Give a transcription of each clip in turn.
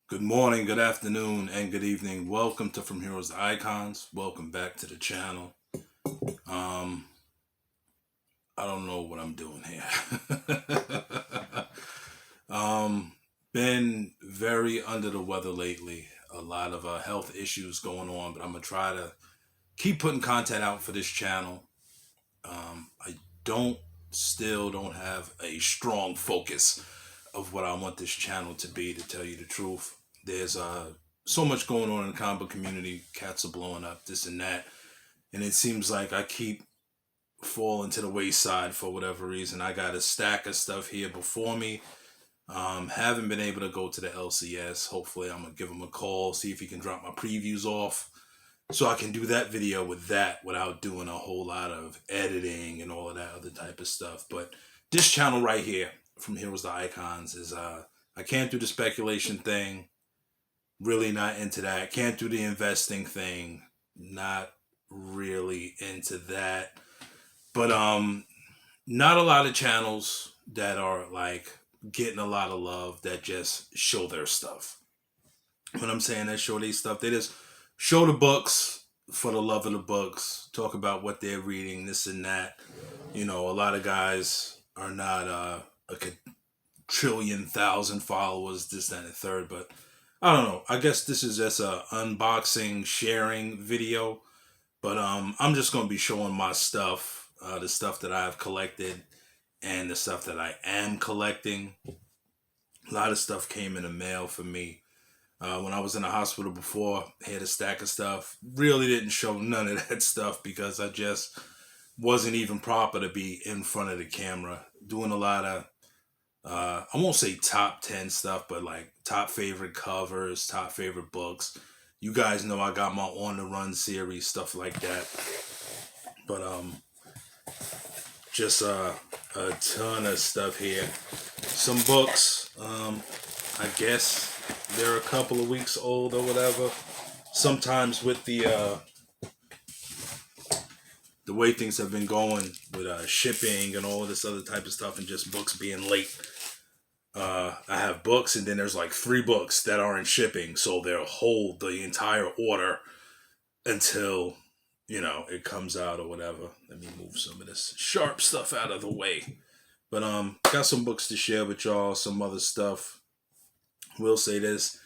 Good morning, good afternoon, and good evening. Welcome to From Heroes to Icons. Welcome back to the channel. Um, I don't know what I'm doing here. um, been very under the weather lately. A lot of health issues going on, but I'm gonna try to keep putting content out for this channel. I don't still don't have a strong focus of what I want this channel to be, to tell you the truth. There's so much going on in the comic book community. Cats are blowing up, this and that. And it seems like I keep falling to the wayside for whatever reason. I got a stack of stuff here before me. Haven't been able to go to the LCS. Hopefully, I'm going to give him a call, see if he can drop my previews off so I can do that video with that without doing a whole lot of editing and all of that other type of stuff. But this channel right here, From Heroes to Icons, is I can't do the speculation thing. Really not into that. Can't do the investing thing. Not really into that. But not a lot of channels that are like getting a lot of love that just show their stuff. When I'm saying that show their stuff, they just show the books for the love of the books, talk about what they're reading, this and that. You know, a lot of guys are not a trillion thousand followers, this, that, and the third, but I don't know. I guess this is just a unboxing, sharing video, but I'm just gonna be showing my stuff, the stuff that I've collected, and the stuff that I am collecting. A lot of stuff came in the mail for me. When I was in the hospital before, I had a stack of stuff. Really didn't show none of that stuff because I just wasn't even proper to be in front of the camera. Doing a lot of, I won't say top 10 stuff, but like top favorite covers, top favorite books. You guys know I got my On the Run series, stuff like that. But just a ton of stuff here. Some books, I guess they're a couple of weeks old or whatever. Sometimes with the way things have been going with shipping and all this other type of stuff, and just books being late. I have books, and then there's like three books that aren't shipping, so they'll hold the entire order until it comes out or whatever. Let me move some of this sharp stuff out of the way. But got some books to share with y'all, some other stuff. Will say this: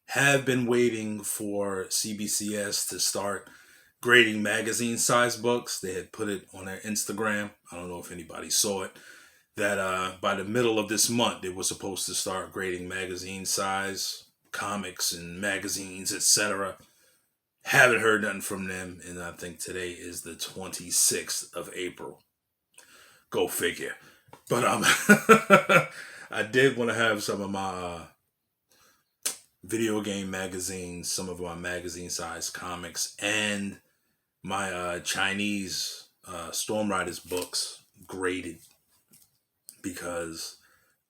have been waiting for CBCS to start grading magazine size books. They had put it on their Instagram. I don't know if anybody saw it. That by the middle of this month, they were supposed to start grading magazine size comics and magazines, etc. Haven't heard nothing from them, and I think today is the 26th of April. Go figure. But I did want to have some of my video game magazines, some of my magazine size comics, and my Chinese Storm Riders books graded because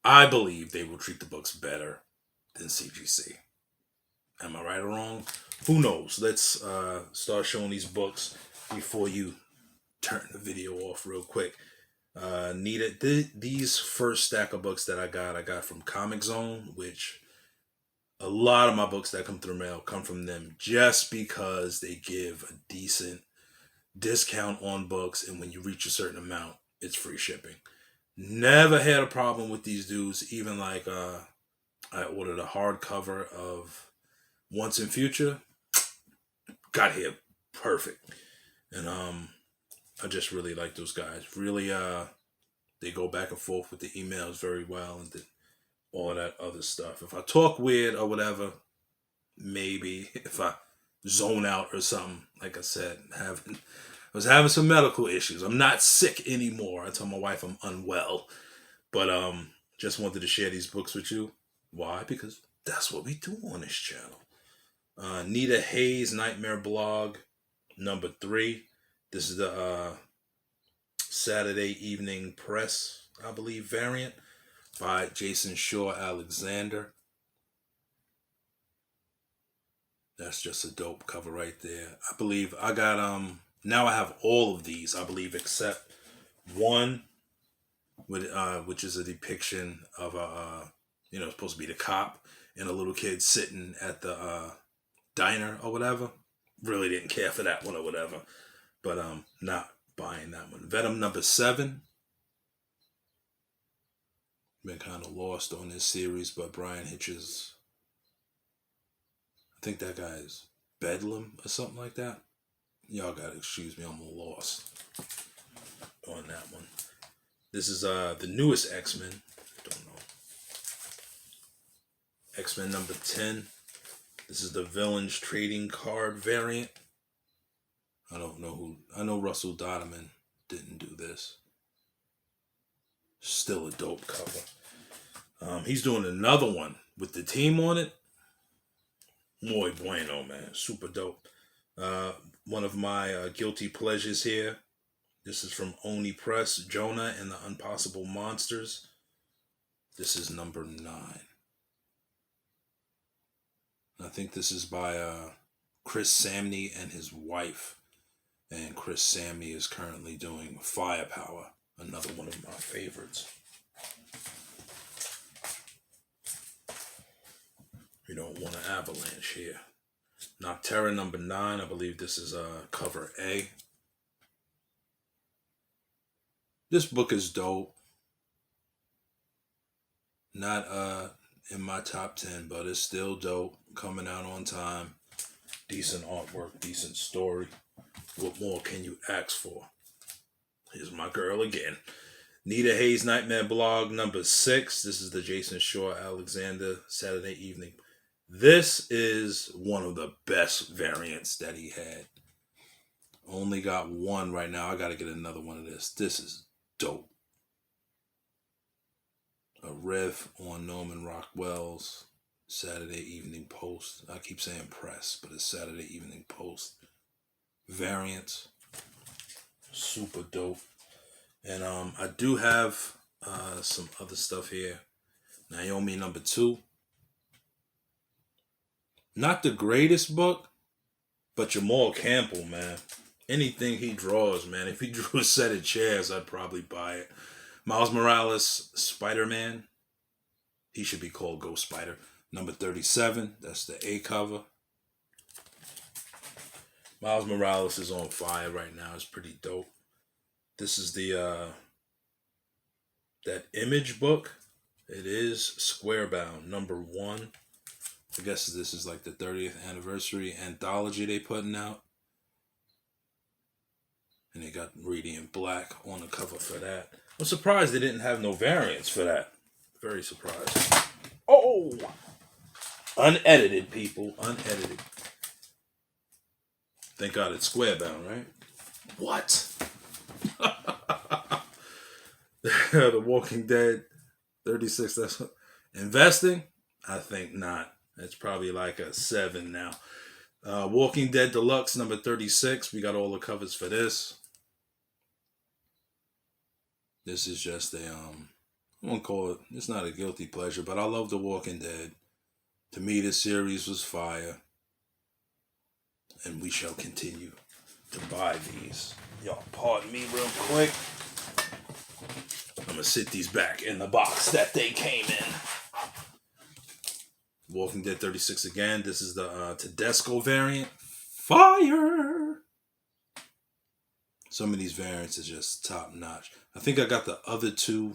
I believe they will treat the books better than CGC. Am I right or wrong? Who knows? Let's start showing these books before you turn the video off real quick. These first stack of books that I got from Comic Zone, which a lot of my books that come through mail come from them just because they give a decent discount on books, and when you reach a certain amount, it's free shipping. Never had a problem with these dudes. Even like I ordered a hardcover of Once and Future, got here perfect, and I just really like those guys. Really, they go back and forth with the emails very well, and all that other stuff. If I talk weird or whatever, maybe if I zone out or something, like I said, I was having some medical issues. I'm not sick anymore. I told my wife I'm unwell, but just wanted to share these books with you. Why? Because that's what we do on this channel. Nita Hayes Nightmare Blog number 3. This is the Saturday Evening Press, I believe, variant by Jason Shaw Alexander. That's just a dope cover right there. I believe I got now I have all of these, I believe, except one with which is a depiction of a you know, supposed to be the cop, and a little kid sitting at the diner or whatever. Really didn't care for that one or whatever. But not buying that one. Venom number 7. Been kind of lost on this series, but Brian Hitch's, I think that guy is Bedlam or something like that. Y'all gotta excuse me, I'm lost on that one. This is the newest X-Men. Don't know. X-Men number 10. This is the Villains Trading Card variant. I don't know who. I know Russell Donovan didn't do this. Still a dope cover. He's doing another one with the team on it. Muy bueno, man. Super dope. One of my guilty pleasures here. This is from Oni Press. Jonah and the Impossible Monsters. This is number 9. I think this is by Chris Samney and his wife. And Chris Samney is currently doing Firepower, another one of my favorites. We don't want an avalanche here. Nocterra number 9, I believe this is cover A. This book is dope. Not in my top 10, but it's still dope. Coming out on time. Decent artwork, decent story. What more can you ask for? Here's my girl again. Nita Hayes Nightmare Blog number 6. This is the Jason Shaw Alexander Saturday Evening. This is one of the best variants that he had. Only got one right now. I got to get another one of this. This is dope. A riff on Norman Rockwell's Saturday Evening Post. I keep saying press, but it's Saturday Evening Post. Variants. Super dope. And I do have some other stuff here. Naomi number 2. Not the greatest book, but Jamal Campbell, man. Anything he draws, man. If he drew a set of chairs, I'd probably buy it. Miles Morales, Spider-Man. He should be called Ghost Spider. Number 37. That's the A cover. Miles Morales is on fire right now. It's pretty dope. This is the that Image book. It is Squarebound number 1. I guess this is like the 30th anniversary anthology they putting out. And they got Radiant Black on the cover for that. I'm surprised they didn't have no variants for that. Very surprised. Oh! Unedited, people. Unedited. Thank God it's Squarebound, right? What? The Walking Dead 36. That's investing? I think not. It's probably like a 7 now. Walking Dead Deluxe number 36. We got all the covers for this. This is just a I won't call it. It's not a guilty pleasure, but I love The Walking Dead. To me, this series was fire. And we shall continue to buy these. Y'all pardon me real quick. I'm going to sit these back in the box that they came in. Walking Dead 36 again. This is the Tedesco variant. Fire! Some of these variants are just top notch. I think I got the other 2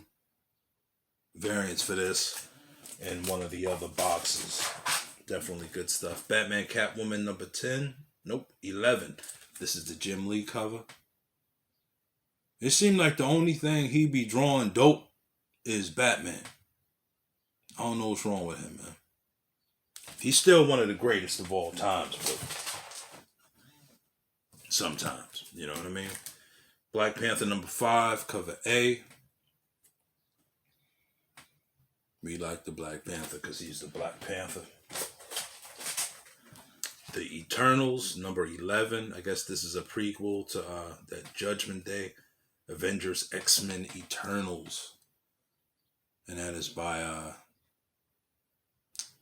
variants for this in one of the other boxes. Definitely good stuff. Batman Catwoman number 10. Nope, 11. This is the Jim Lee cover. It seemed like the only thing he be drawing dope is Batman. I don't know what's wrong with him, man. He's still one of the greatest of all times, but sometimes, you know what I mean? Black Panther number 5, cover A. We like the Black Panther because he's the Black Panther. The Eternals, number 11. I guess this is a prequel to that Judgment Day. Avengers X-Men Eternals. And that is by,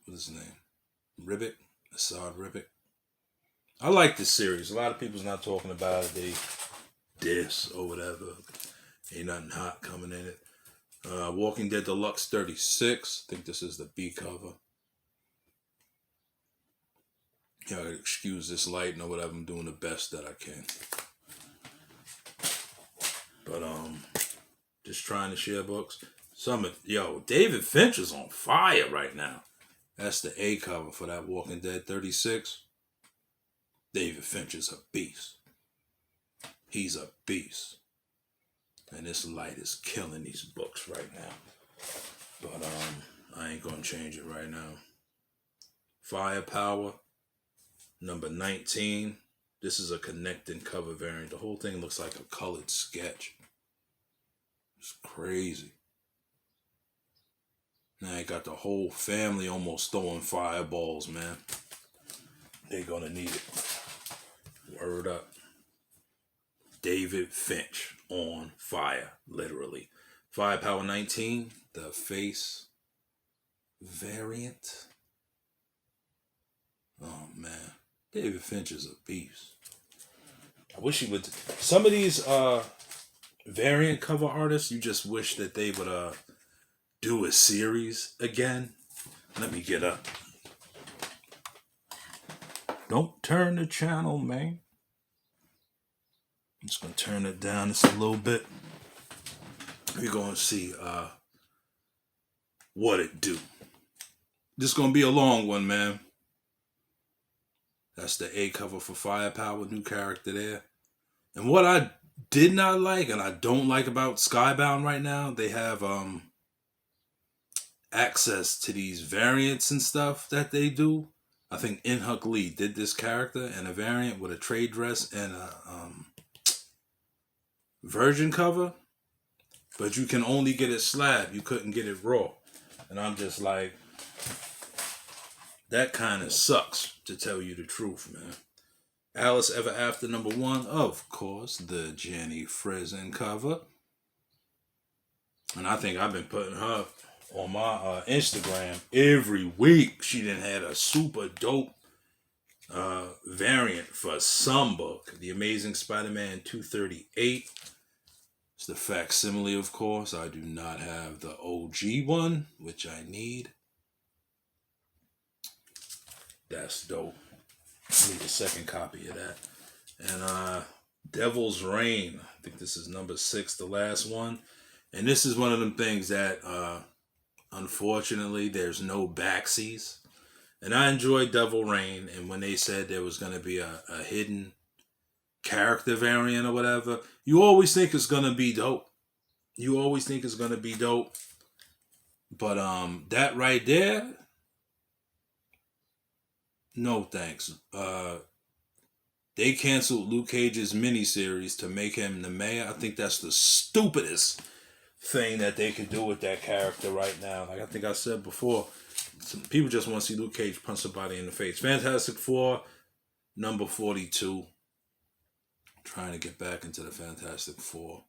what is his name? Ribic? Assad Ribic. I like this series. A lot of people's not talking about it. They diss or whatever. Ain't nothing hot coming in it. Walking Dead Deluxe 36. I think this is the B cover. Yeah, excuse this lighting or whatever. I'm doing the best that I can. But just trying to share books. David Finch is on fire right now. That's the A cover for that Walking Dead 36. David Finch is a beast. He's a beast. And this light is killing these books right now. But I ain't gonna change it right now. Firepower, number 19. This is a connecting cover variant. The whole thing looks like a colored sketch. It's crazy. Now I got the whole family almost throwing fireballs, man. They're gonna need it. Word up. David Finch on fire, literally. Firepower 19, the face variant. Oh man, David Finch is a beast. I wish he would. Some of these variant cover artists, you just wish that they would do a series again. Let me get up. Don't turn the channel, man. I'm just gonna turn it down just a little bit. We're gonna see what it do. This is gonna be a long one, man. That's the A cover for Firepower, new character there. And what I did not like, and I don't like about Skybound right now, they have access to these variants and stuff that they do. I think In-Huk Lee did this character and a variant with a trade dress and a virgin cover, but you can only get it slab. You couldn't get it raw. And I'm just like, that kind of sucks, to tell you the truth, man. Alice Ever After number 1, of course, the Jenny Frison cover. And I think I've been putting her on my Instagram every week. She done had a super dope variant for some book. The Amazing Spider-Man 238. It's the facsimile, of course. I do not have the OG one, which I need. That's dope. I need a second copy of that. And Devil's Reign. I think this is number 6, the last one. And this is one of them things that, unfortunately, there's no backsies. And I enjoyed Devil Reign. And when they said there was going to be a hidden character variant or whatever, you always think it's going to be dope. You always think it's going to be dope. But that right there, no thanks. They canceled Luke Cage's miniseries to make him the mayor. I think that's the stupidest thing that they could do with that character right now. Like I think I said before, some people just want to see Luke Cage punch somebody in the face. Fantastic Four, number 42. Trying to get back into the Fantastic Four.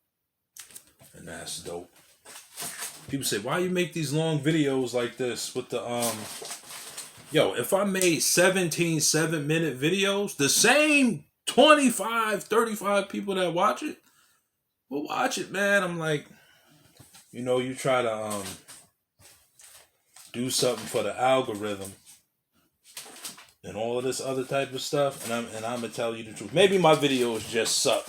And that's dope. People say, why you make these long videos like this with the Yo, if I made 17 7-minute videos, the same 25, 35 people that watch it will watch it, man. I'm like, you try to do something for the algorithm and all of this other type of stuff, and I'm gonna tell you the truth. Maybe my videos just suck.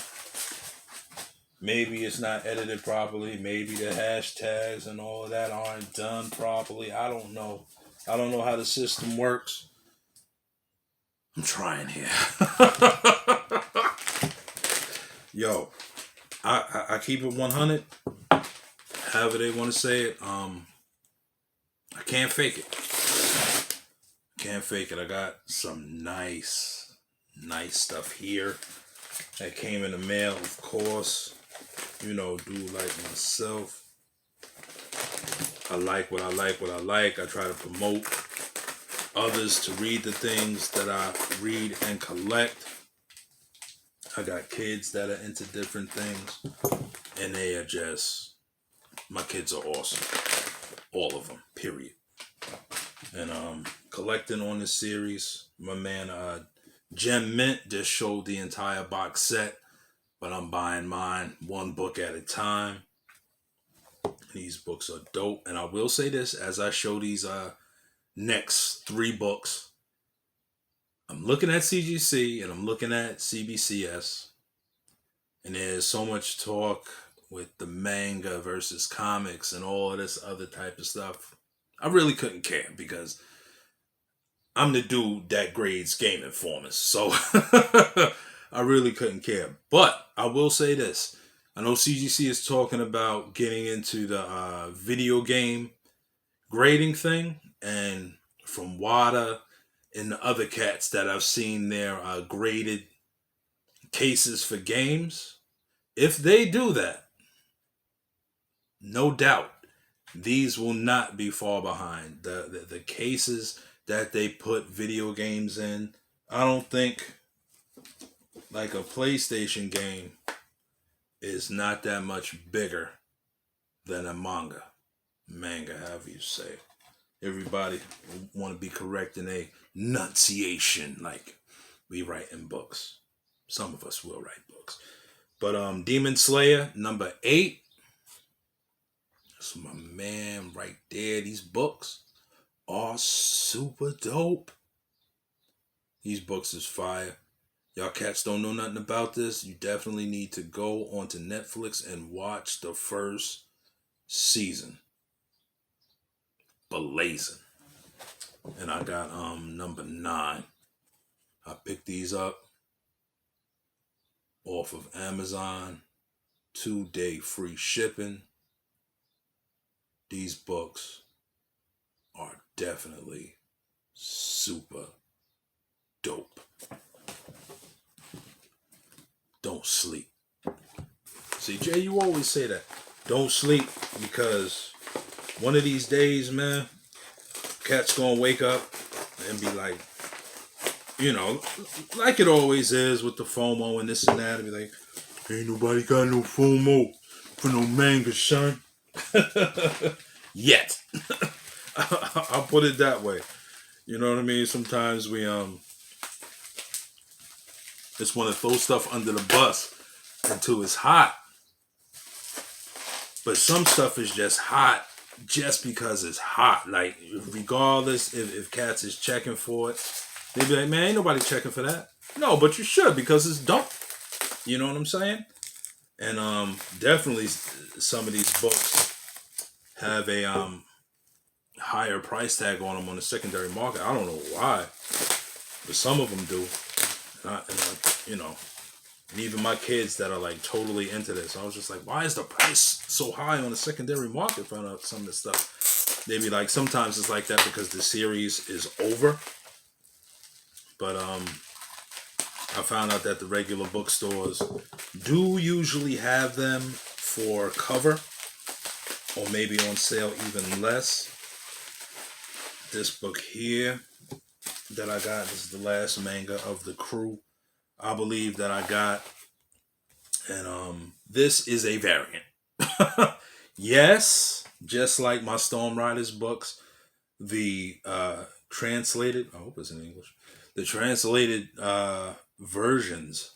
Maybe it's not edited properly. Maybe the hashtags and all of that aren't done properly. I don't know. I don't know how the system works. I'm trying here. Yo, I keep it 100. However they want to say it. I can't fake it. Can't fake it. I got some nice stuff here that came in the mail, of course. Dude like myself. I like what I like. I try to promote others to read the things that I read and collect. I got kids that are into different things, and they are just, my kids are awesome. All of them, period. And collecting on this series, my man Gem Mint just showed the entire box set, but I'm buying mine one book at a time. These books are dope. And I will say this as I show these next three books. I'm looking at CGC and I'm looking at CBCS. And there's so much talk with the manga versus comics and all of this other type of stuff. I really couldn't care because I'm the dude that grades Game Informers. So I really couldn't care. But I will say this. I know CGC is talking about getting into the video game grading thing. And from WADA and the other cats that I've seen their graded cases for games, if they do that, no doubt, these will not be far behind. The cases that they put video games in, I don't think like a PlayStation game is not that much bigger than a manga, however you say it. Everybody want to be correct in a enunciation like we write in books. Some of us will write books. But Demon Slayer, number 8. That's my man right there. These books are super dope. These books is fire. Y'all cats don't know nothing about this. You definitely need to go onto Netflix and watch the first season. Blazing. And I got number 9. I picked these up off of Amazon. 2-day free shipping. These books are definitely super dope. Don't sleep. See, Jay, you always say that. Don't sleep because one of these days, man, cat's gonna wake up and be like, you know, like it always is with the FOMO and this and that, and be like, ain't nobody got no FOMO for no manga, son. Yet. I'll put it that way. You know what I mean? Sometimes we just want to throw stuff under the bus until it's hot. But some stuff is just hot just because it's hot. Like, regardless if cats is checking for it, they be like, man, ain't nobody checking for that. No, but you should because it's dope. You know what I'm saying? And definitely some of these books have a higher price tag on them on the secondary market. I don't know why, but some of them do. You know, and even my kids that are like totally into this, I was just like, why is the price so high on the secondary market for some of this stuff? They be like, sometimes it's like that because the series is over. But I found out that the regular bookstores do usually have them for cover, or maybe on sale even less. This book here that I got, this is the last manga of the crew, I believe, that I got. And this is a variant. Yes, just like my Storm Riders books, the translated, I hope it's in English, the translated versions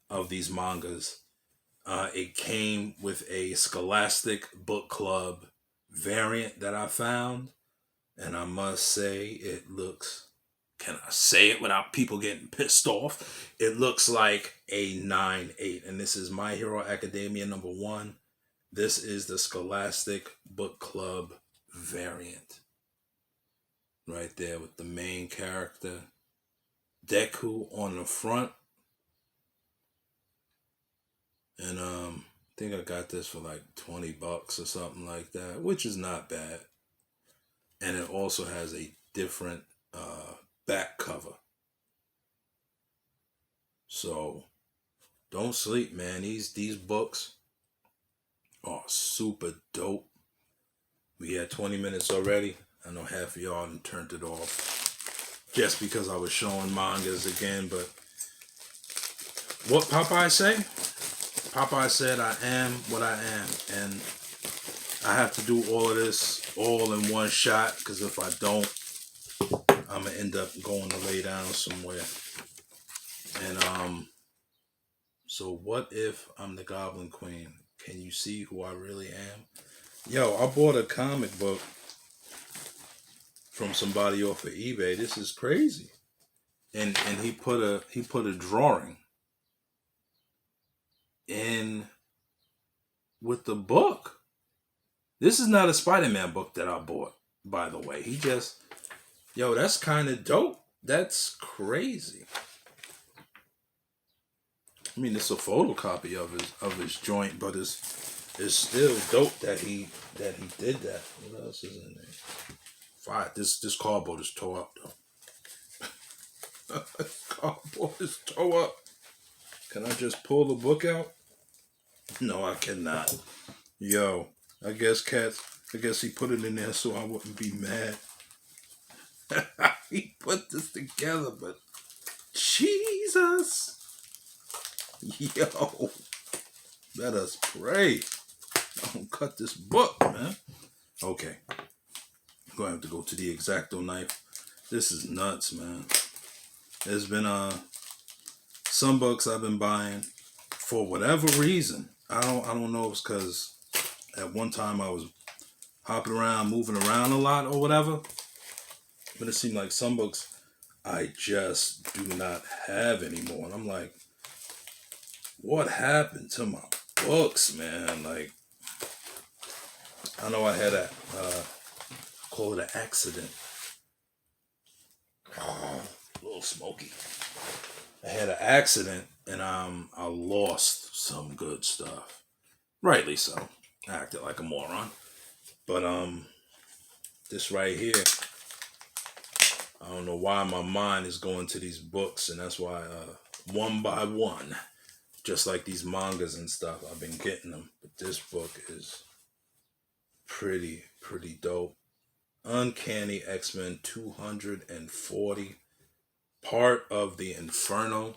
of these mangas, it came with a Scholastic Book Club variant that I found. And I must say, it looks, can I say it without people getting pissed off? It looks like a 9/8. And this is My Hero Academia number 1. This is the Scholastic Book Club variant. Right there with the main character, Deku, on the front. And I think I got this for like $20 or something like that, which is not bad. And it also has a different back cover. So don't sleep, man. These books are super dope. We had 20 minutes already. I know half of y'all done turned it off just because I was showing mangas again. But what Popeye say? Popeye said, I am what I am. And I have to do all of this all in one shot, because if I don't, I'm going to end up going to lay down somewhere. And so what if I'm the Goblin Queen? Can you see who I really am? Yo, I bought a comic book from somebody off of eBay. This is crazy. And he put a drawing in with the book. This is not a Spider-Man book that I bought, by the way. He just, yo, that's kind of dope. That's crazy. I mean, it's a photocopy of his joint, but it's still dope that he did that. What else is in there? Fine. This cardboard is tore up though. Cardboard is tore up. Can I just pull the book out? No, I cannot. Yo, I guess he put it in there so I wouldn't be mad. He put this together, but Jesus. Yo, let us pray. I don't cut this book, man. Okay. I'm gonna have to go to the X-Acto knife. This is nuts, man. There's been some books I've been buying for whatever reason. I don't know if it's because at one time I was hopping around, moving around a lot or whatever. But it seemed like some books I just do not have anymore. And I'm like, what happened to my books, man? Like, I know I had call it an accident. Oh, a little smoky. I had an accident and I lost some good stuff. Rightly so. I acted like a moron. But this right here, I don't know why my mind is going to these books, and that's why one by one, just like these mangas and stuff, I've been getting them. But this book is pretty dope. Uncanny X-Men 240, part of the Inferno.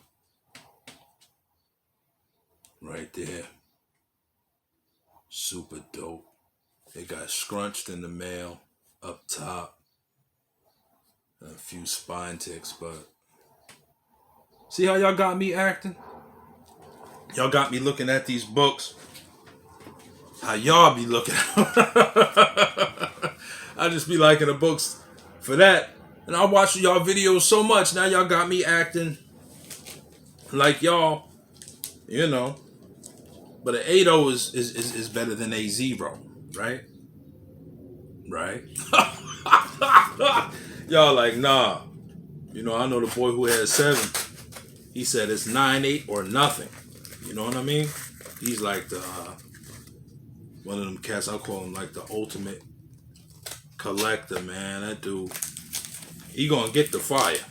Right there. Super dope. It got scrunched in the mail up top. A few spine ticks, but see how y'all got me acting? Y'all got me looking at these books. How y'all be looking at I just be liking the books for that. And I watch y'all videos so much. Now y'all got me acting like y'all, you know. But an 8-0 is better than a 0, right? Right? Y'all like, nah. You know, I know the boy who had 7. He said it's 9-8 or nothing. You know what I mean? He's like the one of them cats. I call him like the ultimate collector, man. That dude, he gonna get the fire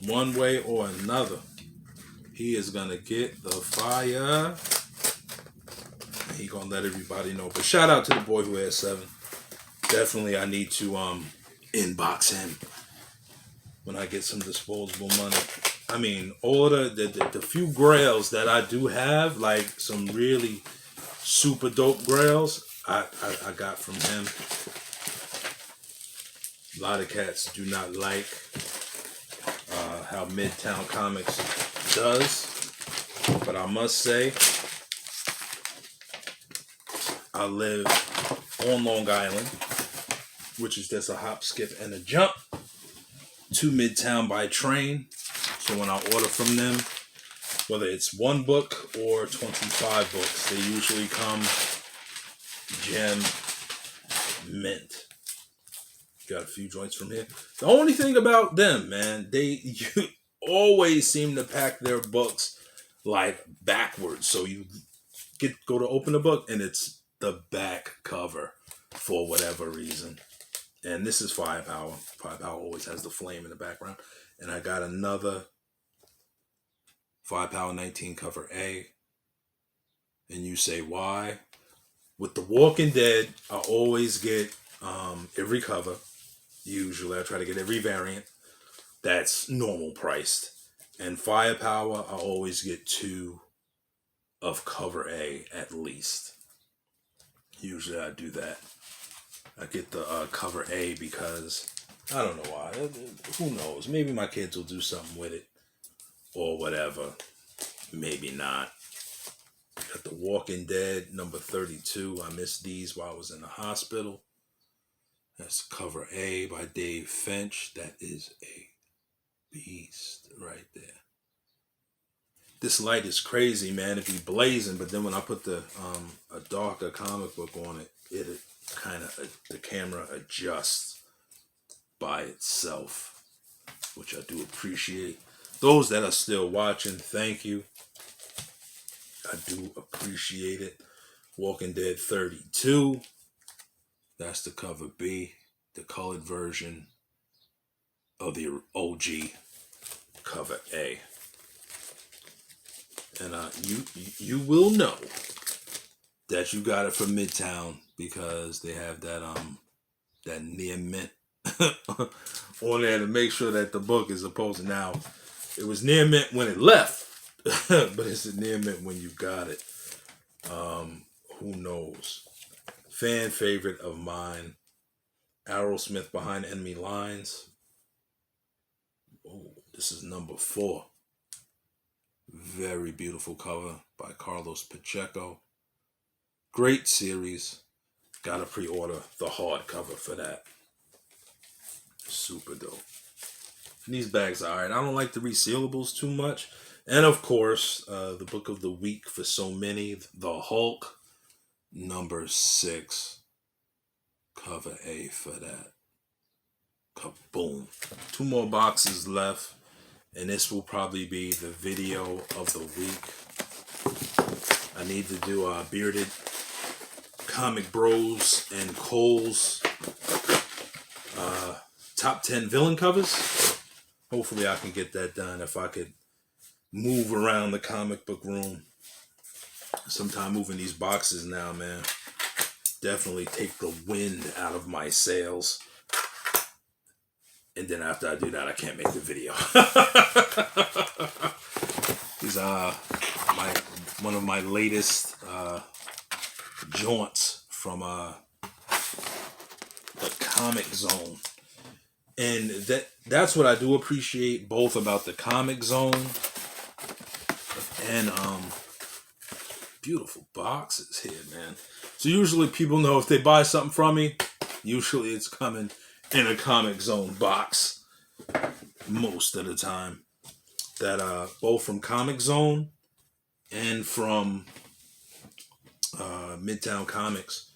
one way or another. He is gonna get the fire. And he gonna let everybody know. But shout out to the boy who had 7. Definitely, I need to inbox him when I get some disposable money. I mean, all the few grails that I do have, like some really super dope grails, I got from him. A lot of cats do not like how Midtown Comics does, but I must say, I live on Long Island, which is just a hop, skip, and a jump to Midtown by train. So when I order from them, whether it's 1 book or 25 books, they usually come gem mint. Got a few joints from here. The only thing about them, man, you always seem to pack their books like backwards. So you go to open a book and it's the back cover for whatever reason. And this is Firepower. Firepower always has the flame in the background. And I got another Firepower 19 cover A. And you say why? With The Walking Dead, I always get every cover. Usually I try to get every variant that's normal priced. And Firepower, I always get 2 of cover A at least. Usually I do that. I get the cover A because I don't know why. Who knows? Maybe my kids will do something with it or whatever. Maybe not. Got The Walking Dead number 32. I missed these while I was in the hospital. That's cover A by Dave Finch. That is a beast right there. This light is crazy, man. It be blazing, but then when I put the a darker comic book on it, it kind of the camera adjusts by itself, which I do appreciate. Those that are still watching, thank you. I do appreciate it. Walking Dead 32. That's the cover B, the colored version of the OG cover A. And you will know that you got it from Midtown because they have that near mint on there to make sure that the book is supposed to. Now, it was near mint when it left, but it's a near mint when you got it. Who knows? Fan favorite of mine, Aerosmith Behind Enemy Lines. Oh, this is number 4. Very beautiful cover by Carlos Pacheco. Great series. Gotta pre-order the hardcover for that. Super dope. And these bags are alright. I don't like the resealables too much. And of course, the book of the week for so many, The Hulk, number 6. Cover A for that. Kaboom. 2 more boxes left. And this will probably be the video of the week. I need to do Bearded Comic Bros and Cole's top 10 villain covers. Hopefully I can get that done if I could move around the comic book room. Sometime moving these boxes now, man. Definitely take the wind out of my sails. And then after I do that, I can't make the video. These are one of my latest jaunts from the Comic Zone. And that's what I do appreciate both about the Comic Zone and beautiful boxes here, man. So usually people know if they buy something from me, usually it's coming in a Comic Zone box most of the time. That both from Comic Zone and from Midtown Comics,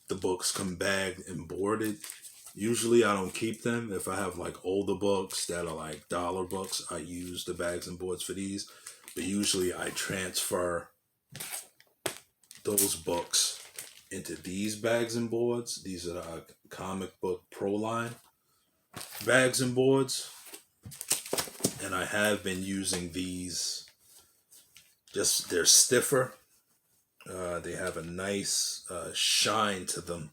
the books come bagged and boarded. Usually I don't keep them. If I have like older books that are like dollar books, I use the bags and boards for these. But usually I transfer those books into these bags and boards. These are the comic book pro line bags and boards. And I have been using these. Just they're stiffer. They have a nice shine to them.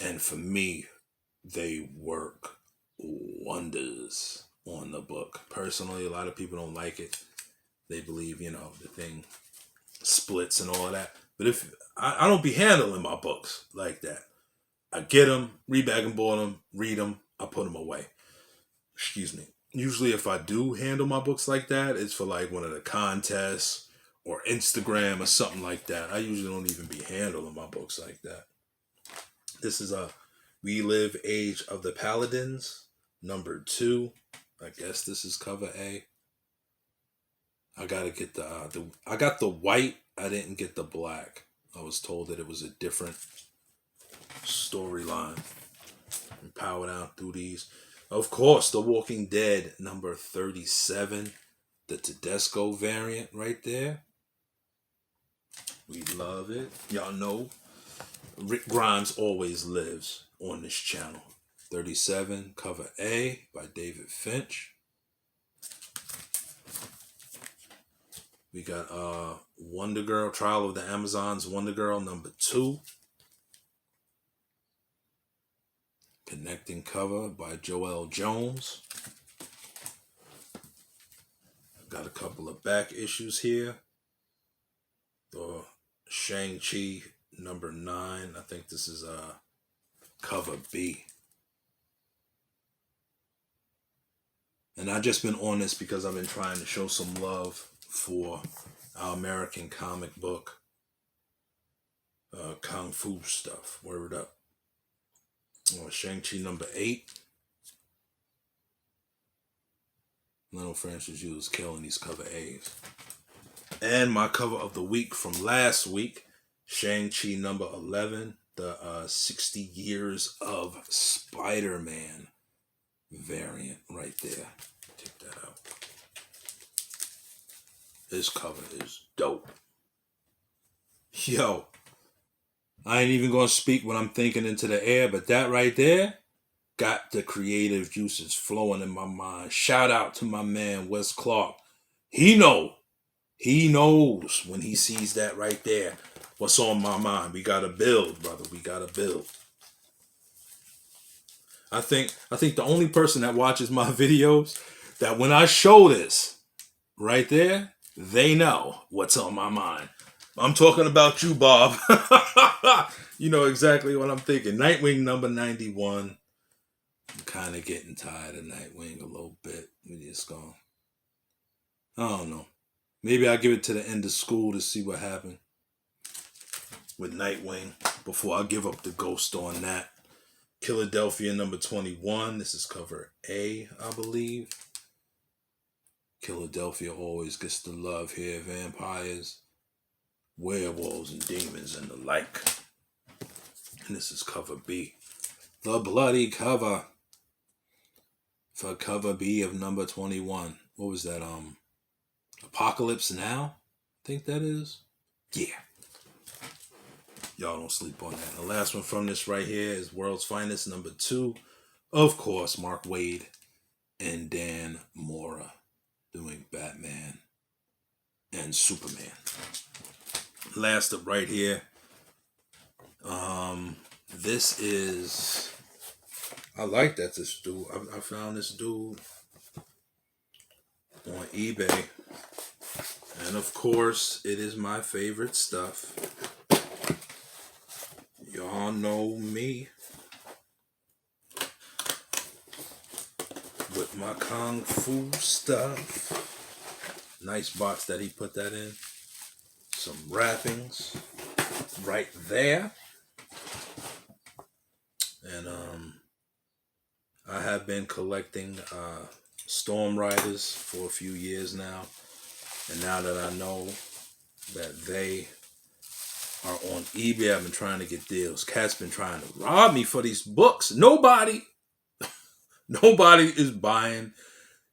And for me, they work wonders on the book. Personally, a lot of people don't like it. They believe, the thing splits and all of that. But if I don't be handling my books like that. I get them, rebag and board them, read them, I put them away. Excuse me. Usually if I do handle my books like that, it's for like one of the contests or Instagram or something like that. I usually don't even be handling my books like that. This is We Live Age of the Paladins, number 2. I guess this is cover A. I gotta get I got the white. I didn't get the black. I was told that it was a different storyline. And power down through these. Of course, The Walking Dead, number 37. The Tedesco variant right there. We love it. Y'all know Rick Grimes always lives on this channel. 37, cover A by David Finch. We got Wonder Girl, Trial of the Amazons, Wonder Girl, number 2. Connecting cover by Joelle Jones. Got a couple of back issues here. The Shang-Chi, number 9. I think this is cover B. And I've just been on this because I've been trying to show some love for our American comic book kung fu stuff. Word up. Shang-Chi number 8. Little Francis Yu is killing these cover A's. And my cover of the week from last week, Shang-Chi number 11, the 60 Years of Spider-Man variant right there. Take that out. This cover is dope. Yo, I ain't even gonna speak what I'm thinking into the air, but that right there got the creative juices flowing in my mind. Shout out to my man Wes Clark. He knows when he sees that right there what's on my mind. We gotta build, brother. We gotta build. I think the only person that watches my videos, that when I show this right there, they know what's on my mind. I'm talking about you, Bob. You know exactly what I'm thinking. Nightwing number 91. I'm kind of getting tired of Nightwing a little bit. It's gone. I don't know. Maybe I'll give it to the end of school to see what happened with Nightwing before I give up the ghost on that. Philadelphia number 21. This is cover A, I believe. Philadelphia always gets the love here. Vampires, werewolves, and demons and the like. And this is cover B. The bloody cover for cover B of number 21. What was that? Apocalypse Now? I think that is. Yeah. Y'all don't sleep on that. The last one from this right here is World's Finest number 2. Of course, Mark Waid and Dan Mora doing Batman and Superman. Last up right here. This is, I like that this dude, I found this dude on eBay. And of course, it is my favorite stuff. Y'all know me with my kung fu stuff. Nice box that he put that in. Some wrappings right there. And I have been collecting Storm Riders for a few years now. And now that I know that they are on eBay, I've been trying to get deals. Cat's been trying to rob me for these books. Nobody is buying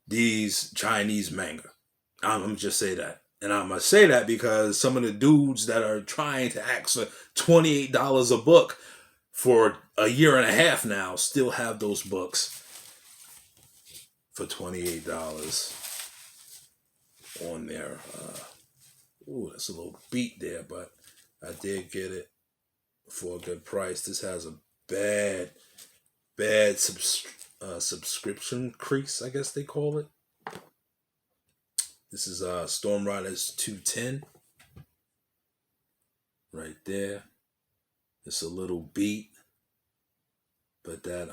these Chinese manga. I'm going to just say that. And I'm going to say that because some of the dudes that are trying to ask for $28 a book for a year and a half now still have those books for $28 on there. Ooh, that's a little beat there, but I did get it for a good price. This has a bad subscription crease, I guess they call it. This is Storm Riders 210. Right there. It's a little beat. But that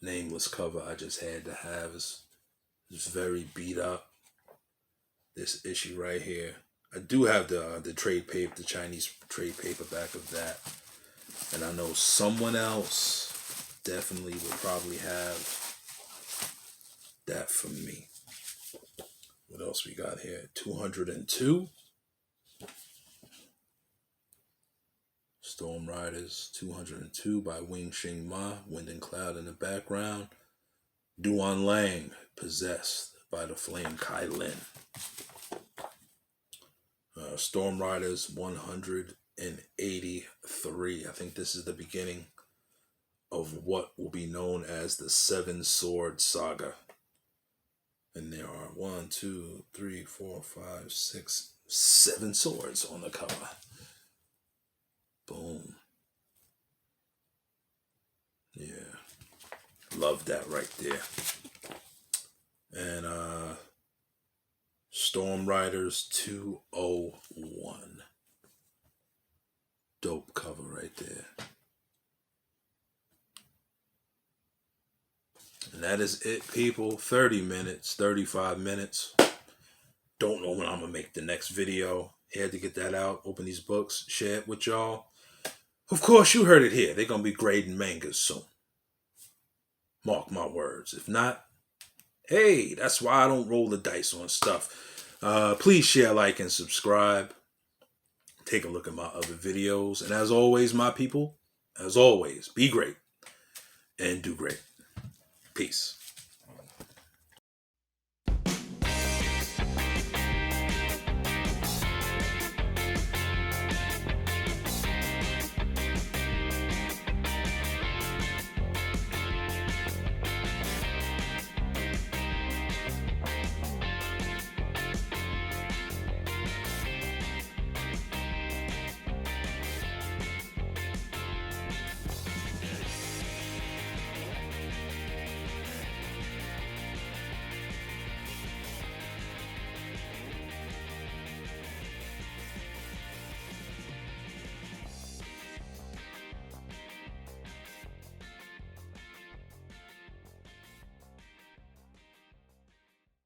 nameless cover I just had to have is very beat up. This issue right here. I do have the trade paper, the Chinese trade paperback of that. And I know someone else definitely would probably have that for me. What else we got here? 202. Storm Riders 202 by Wing Shing Ma. Wind and Cloud in the background. Duan Lang, Possessed by the Flame Kai Lin. Storm Riders 183. I think this is the beginning of what will be known as the Seven Sword Saga. And there are 1, 2, 3, 4, 5, 6, 7 swords on the cover. Boom. Yeah. Love that right there. And Storm Riders 201. Dope cover right there. And that is it, people. 30 minutes, 35 minutes. Don't know when I'm going to make the next video. Had to get that out, open these books, share it with y'all. Of course, you heard it here. They're going to be grading mangas soon. Mark my words. If not, hey, that's why I don't roll the dice on stuff. Please share, like, and subscribe. Take a look at my other videos. And as always, my people, as always, be great and do great. Peace.